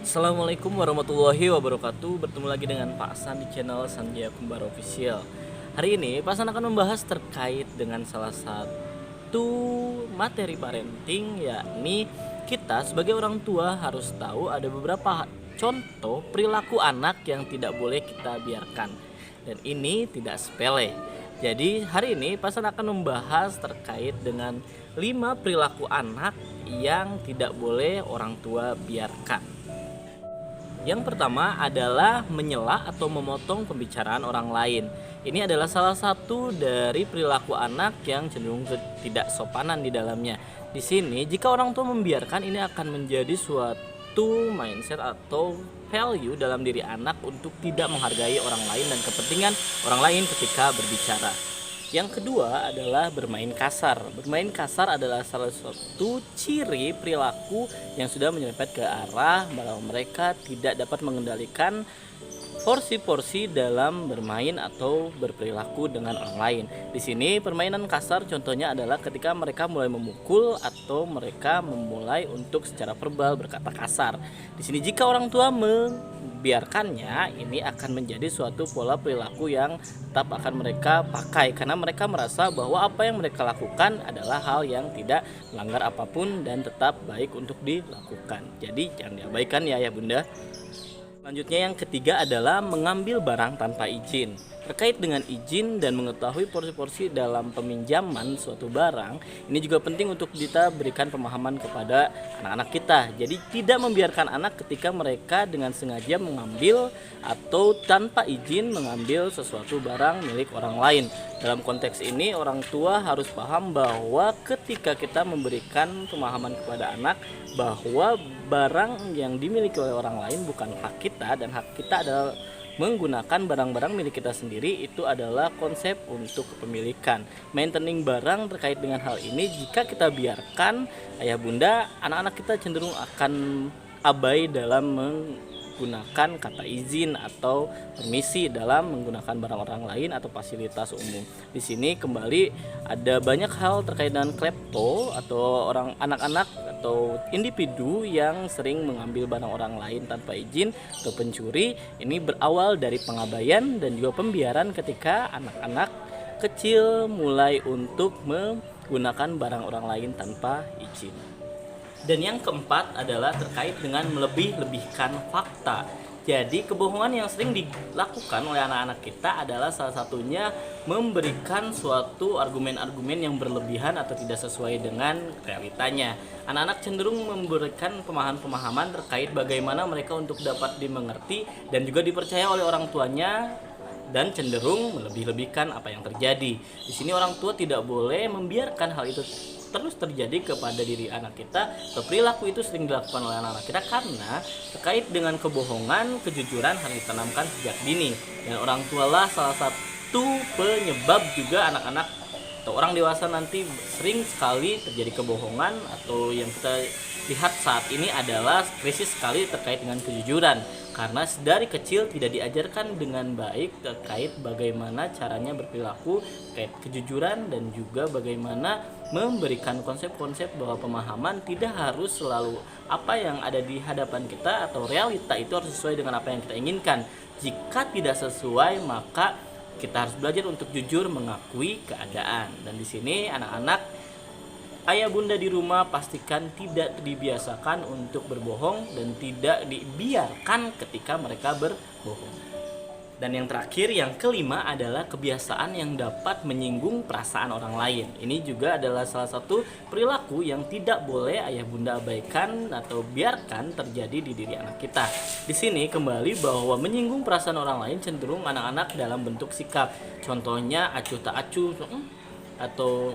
Assalamualaikum warahmatullahi wabarakatuh. Bertemu lagi dengan Pak San di channel Sanjaya Kembar Official. Hari ini Pak San akan membahas terkait dengan salah satu materi parenting, yakni kita sebagai orang tua harus tahu ada beberapa contoh perilaku anak yang tidak boleh kita biarkan. Dan ini tidak sepele. Jadi hari ini Pak San akan membahas terkait dengan 5 perilaku anak yang tidak boleh orang tua biarkan. Yang pertama adalah menyela atau memotong pembicaraan orang lain. Ini adalah salah satu dari perilaku anak yang cenderung tidak sopanan di dalamnya. Di sini, jika orang tua membiarkan, ini akan menjadi suatu mindset atau value dalam diri anak untuk tidak menghargai orang lain dan kepentingan orang lain ketika berbicara. Yang kedua adalah bermain kasar. Bermain kasar adalah salah satu ciri perilaku yang sudah menyerempet ke arah bahwa mereka tidak dapat mengendalikan porsi-porsi dalam bermain atau berperilaku dengan orang lain. Di sini permainan kasar contohnya adalah ketika mereka mulai memukul atau mereka memulai untuk secara verbal berkata kasar. Di sini jika orang tua membiarkannya, ini akan menjadi suatu pola perilaku yang tetap akan mereka pakai karena mereka merasa bahwa apa yang mereka lakukan adalah hal yang tidak melanggar apapun dan tetap baik untuk dilakukan. Jadi jangan diabaikan ya Bunda. Selanjutnya yang ketiga adalah mengambil barang tanpa izin. Terkait dengan izin dan mengetahui porsi-porsi dalam peminjaman suatu barang, ini juga penting untuk kita berikan pemahaman kepada anak-anak kita. Jadi tidak membiarkan anak ketika mereka dengan sengaja mengambil atau tanpa izin mengambil sesuatu barang milik orang lain. Dalam konteks ini orang tua harus paham bahwa ketika kita memberikan pemahaman kepada anak bahwa barang yang dimiliki oleh orang lain bukan hak kita dan hak kita adalah menggunakan barang-barang milik kita sendiri, itu adalah konsep untuk kepemilikan. Maintaining barang terkait dengan hal ini, jika kita biarkan ayah bunda, anak-anak kita cenderung akan abai dalam menggunakan kata izin atau permisi dalam menggunakan barang orang lain atau fasilitas umum. Di sini kembali ada banyak hal terkait dengan klepto atau orang anak-anak atau individu yang sering mengambil barang orang lain tanpa izin atau pencuri. Ini berawal dari pengabaian dan juga pembiaran ketika anak-anak kecil mulai untuk menggunakan barang orang lain tanpa izin. Dan yang keempat adalah terkait dengan melebih-lebihkan fakta. Jadi kebohongan yang sering dilakukan oleh anak-anak kita adalah salah satunya memberikan suatu argumen-argumen yang berlebihan atau tidak sesuai dengan realitanya. Anak-anak cenderung memberikan pemahaman-pemahaman terkait bagaimana mereka untuk dapat dimengerti dan juga dipercaya oleh orang tuanya dan cenderung melebih-lebihkan apa yang terjadi. Di sini orang tua tidak boleh membiarkan hal itu terus terjadi kepada diri anak kita. Perilaku itu sering dilakukan oleh anak-anak kita karena terkait dengan kebohongan, kejujuran harus ditanamkan sejak dini. Dan orang tualah salah satu penyebab juga anak-anak atau orang dewasa nanti sering sekali terjadi kebohongan, atau yang kita lihat saat ini adalah krisis sekali terkait dengan kejujuran. Karena dari kecil tidak diajarkan dengan baik terkait bagaimana caranya berperilaku, terkait kejujuran dan juga bagaimana memberikan konsep-konsep bahwa pemahaman tidak harus selalu apa yang ada di hadapan kita atau realita itu harus sesuai dengan apa yang kita inginkan. Jika tidak sesuai, maka kita harus belajar untuk jujur mengakui keadaan. Dan di sini anak-anak, ayah bunda di rumah pastikan tidak dibiasakan untuk berbohong dan tidak dibiarkan ketika mereka berbohong. Dan yang terakhir, yang kelima adalah kebiasaan yang dapat menyinggung perasaan orang lain. Ini juga adalah salah satu perilaku yang tidak boleh ayah bunda abaikan atau biarkan terjadi di diri anak kita. Di sini kembali bahwa menyinggung perasaan orang lain cenderung anak-anak dalam bentuk sikap. Contohnya acuh tak acuh, atau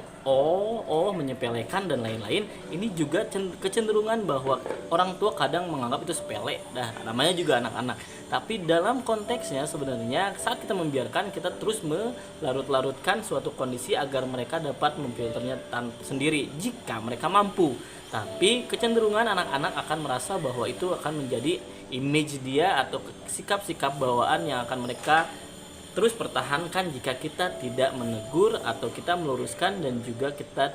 menyepelekan dan lain-lain. Ini juga kecenderungan bahwa orang tua kadang menganggap itu sepele, namanya juga anak-anak. Tapi dalam konteksnya sebenarnya saat kita membiarkan, kita terus melarut-larutkan suatu kondisi agar mereka dapat memfilternya sendiri jika mereka mampu. Tapi kecenderungan anak-anak akan merasa bahwa itu akan menjadi image dia atau sikap-sikap bawaan yang akan mereka terus pertahankan jika kita tidak menegur atau kita meluruskan dan juga kita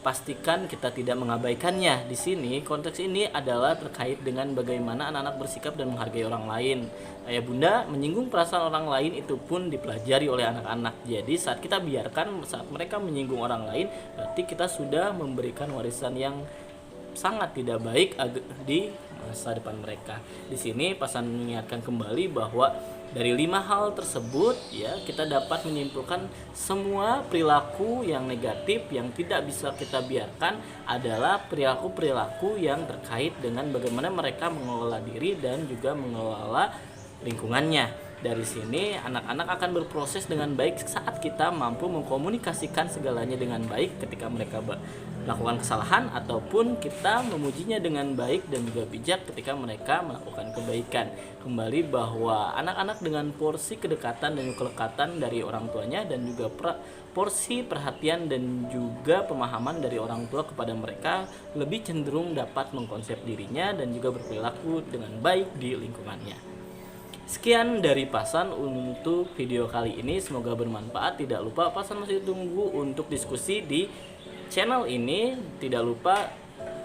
pastikan kita tidak mengabaikannya. Di sini konteks ini adalah terkait dengan bagaimana anak-anak bersikap dan menghargai orang lain. Ayah bunda, menyinggung perasaan orang lain itu pun dipelajari oleh anak-anak. Jadi saat kita biarkan saat mereka menyinggung orang lain, berarti kita sudah memberikan warisan yang sangat tidak baik di masa depan mereka. Di sini Pasan mengingatkan kembali bahwa dari 5 hal tersebut ya kita dapat menyimpulkan semua perilaku yang negatif yang tidak bisa kita biarkan adalah perilaku-perilaku yang terkait dengan bagaimana mereka mengelola diri dan juga mengelola lingkungannya. Dari sini anak-anak akan berproses dengan baik saat kita mampu mengkomunikasikan segalanya dengan baik ketika mereka melakukan kesalahan, ataupun kita memujinya dengan baik dan juga bijak ketika mereka melakukan kebaikan. Kembali bahwa anak-anak dengan porsi kedekatan dan kelekatan dari orang tuanya dan juga porsi perhatian dan juga pemahaman dari orang tua kepada mereka lebih cenderung dapat mengkonsep dirinya dan juga berperilaku dengan baik di lingkungannya. Sekian dari Pasan untuk video kali ini, semoga bermanfaat. Tidak lupa Pasan masih tunggu untuk diskusi di channel ini. Tidak lupa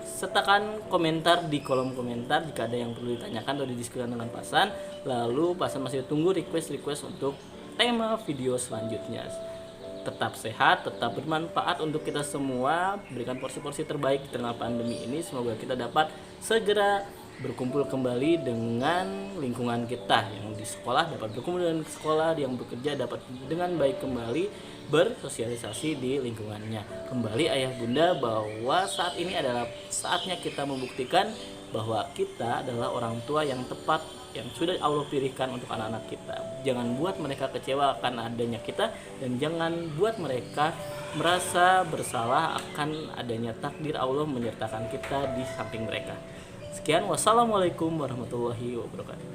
sertakan komentar di kolom komentar jika ada yang perlu ditanyakan atau didiskusikan dengan Pasan. Lalu Pasan masih tunggu request untuk tema video selanjutnya. Tetap sehat, tetap bermanfaat untuk kita semua. Berikan porsi-porsi terbaik di tengah pandemi ini. Semoga kita dapat segera berkumpul kembali dengan lingkungan kita, yang di sekolah dapat berkumpul dengan sekolah, yang bekerja dapat dengan baik kembali bersosialisasi di lingkungannya. Kembali ayah bunda bahwa saat ini adalah saatnya kita membuktikan bahwa kita adalah orang tua yang tepat yang sudah Allah pilihkan untuk anak-anak kita. Jangan buat mereka kecewa akan adanya kita, dan jangan buat mereka merasa bersalah akan adanya takdir Allah menyertakan kita di samping mereka. Sekian, wassalamualaikum warahmatullahi wabarakatuh.